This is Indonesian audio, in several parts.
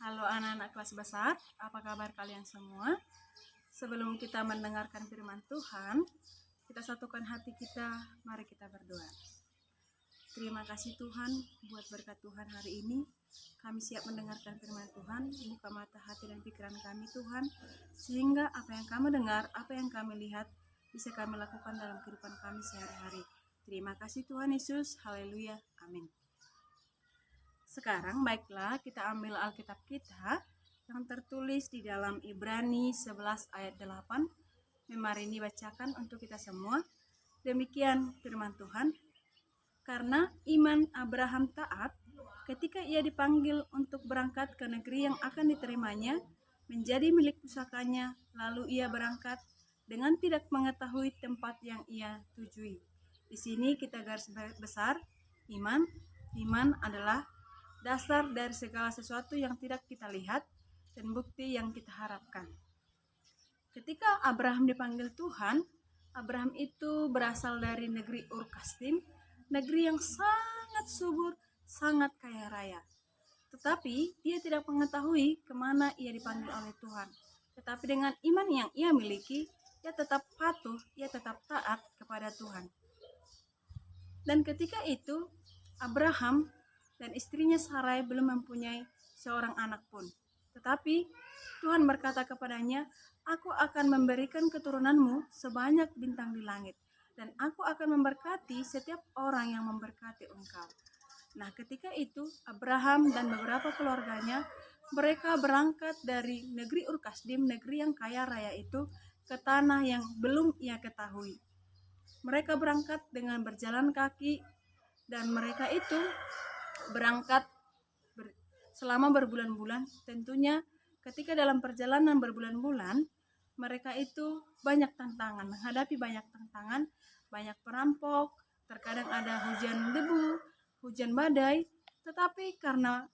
Halo anak-anak kelas besar, apa kabar kalian semua? Sebelum kita mendengarkan firman Tuhan, kita satukan hati kita, mari kita berdoa. Terima kasih Tuhan buat berkat Tuhan hari ini. Kami siap mendengarkan firman Tuhan, buka mata hati dan pikiran kami Tuhan, sehingga apa yang kami dengar, apa yang kami lihat, bisa kami lakukan dalam kehidupan kami sehari-hari. Terima kasih Tuhan Yesus, haleluya, amin. Sekarang baiklah kita ambil Alkitab kita yang tertulis di dalam Ibrani 11 ayat 8. Mari ini bacakan untuk kita semua. Demikian firman Tuhan. Karena iman Abraham taat ketika ia dipanggil untuk berangkat ke negeri yang akan diterimanya menjadi milik pusakanya, lalu ia berangkat dengan tidak mengetahui tempat yang ia tujui. Di sini kita garis besar iman. Iman adalah dasar dari segala sesuatu yang tidak kita lihat dan bukti yang kita harapkan. Ketika Abraham dipanggil Tuhan, Abraham itu berasal dari negeri Ur Kasdim, negeri yang sangat subur, sangat kaya raya. Tetapi dia tidak mengetahui kemana ia dipanggil oleh Tuhan. Tetapi dengan iman yang ia miliki, ia tetap patuh, ia tetap taat kepada Tuhan. Dan ketika itu, Abraham dan istrinya Sarai belum mempunyai seorang anak pun. Tetapi Tuhan berkata kepadanya, "Aku akan memberikan keturunanmu sebanyak bintang di langit, dan aku akan memberkati setiap orang yang memberkati engkau." Nah, ketika itu Abraham dan beberapa keluarganya, mereka berangkat dari negeri Ur Kasdim, negeri yang kaya raya itu, ke tanah yang belum ia ketahui. Mereka berangkat dengan berjalan kaki, dan mereka itu berangkat selama berbulan-bulan. Tentunya ketika dalam perjalanan berbulan-bulan, mereka itu banyak tantangan, menghadapi banyak tantangan, banyak perampok, terkadang ada hujan debu, hujan badai. Tetapi karena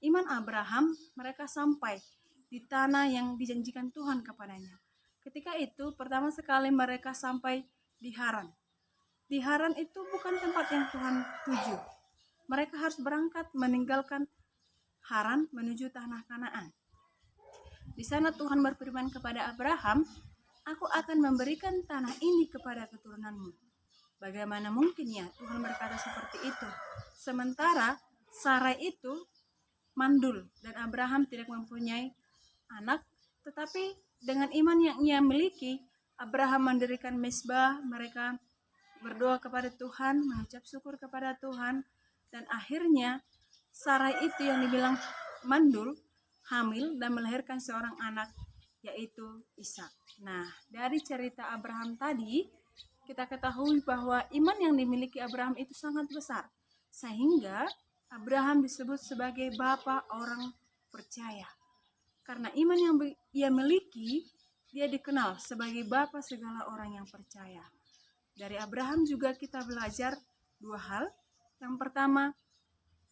iman Abraham, mereka sampai di tanah yang dijanjikan Tuhan kepadanya. Ketika itu pertama sekali mereka sampai di Haran. Di Haran itu bukan tempat yang Tuhan tuju. Mereka harus berangkat meninggalkan Haran menuju tanah Kanaan. Di sana Tuhan berfirman kepada Abraham, "Aku akan memberikan tanah ini kepada keturunanmu." Bagaimana mungkin ya Tuhan berkata seperti itu? Sementara Sarai itu mandul dan Abraham tidak mempunyai anak, tetapi dengan iman yang ia miliki, Abraham mendirikan mezbah, mereka berdoa kepada Tuhan, mengucap syukur kepada Tuhan. Dan akhirnya Sarai itu yang dibilang mandul, hamil dan melahirkan seorang anak, yaitu Ishak. Nah, dari cerita Abraham tadi, kita ketahui bahwa iman yang dimiliki Abraham itu sangat besar. Sehingga Abraham disebut sebagai bapa orang percaya. Karena iman yang ia miliki, dia dikenal sebagai bapa segala orang yang percaya. Dari Abraham juga kita belajar dua hal. Yang pertama,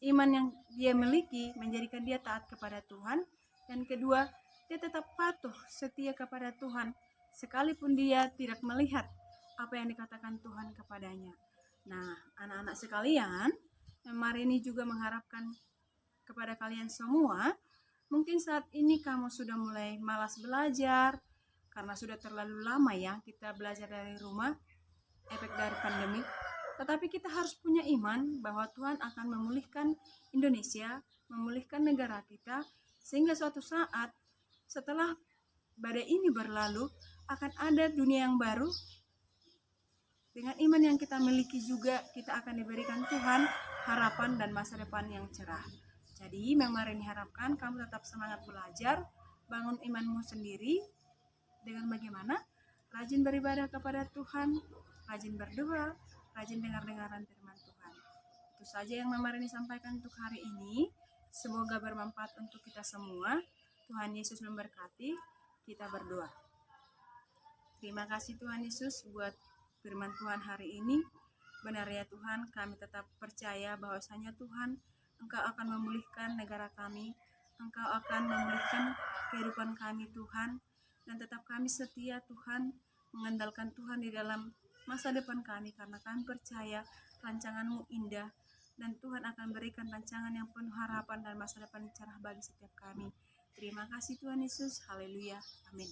iman yang dia miliki menjadikan dia taat kepada Tuhan. Dan kedua, dia tetap patuh setia kepada Tuhan, sekalipun dia tidak melihat apa yang dikatakan Tuhan kepadanya. Nah, anak-anak sekalian, mari ini juga mengharapkan kepada kalian semua, mungkin saat ini kamu sudah mulai malas belajar, karena sudah terlalu lama ya kita belajar dari rumah, efek dari pandemi. Tetapi kita harus punya iman bahwa Tuhan akan memulihkan Indonesia, memulihkan negara kita, sehingga suatu saat setelah badai ini berlalu, akan ada dunia yang baru. Dengan iman yang kita miliki juga, kita akan diberikan Tuhan harapan dan masa depan yang cerah. Jadi memang ini harapkan kamu tetap semangat belajar, bangun imanmu sendiri, dengan bagaimana? Rajin beribadah kepada Tuhan, rajin berdoa, rajin dengar-dengaran firman Tuhan. Itu saja yang Mama Rini sampaikan untuk hari ini. Semoga bermanfaat untuk kita semua. Tuhan Yesus memberkati. Kita berdoa. Terima kasih Tuhan Yesus buat firman Tuhan hari ini. Benar ya Tuhan, kami tetap percaya bahwasanya Tuhan, Engkau akan memulihkan negara kami. Engkau akan memulihkan kehidupan kami Tuhan. Dan tetap kami setia Tuhan, mengandalkan Tuhan di dalam masa depan kami, karena kami percaya rancangan-Mu indah dan Tuhan akan berikan rancangan yang penuh harapan dan masa depan cerah bagi setiap kami. Terima kasih Tuhan Yesus, haleluya, amin.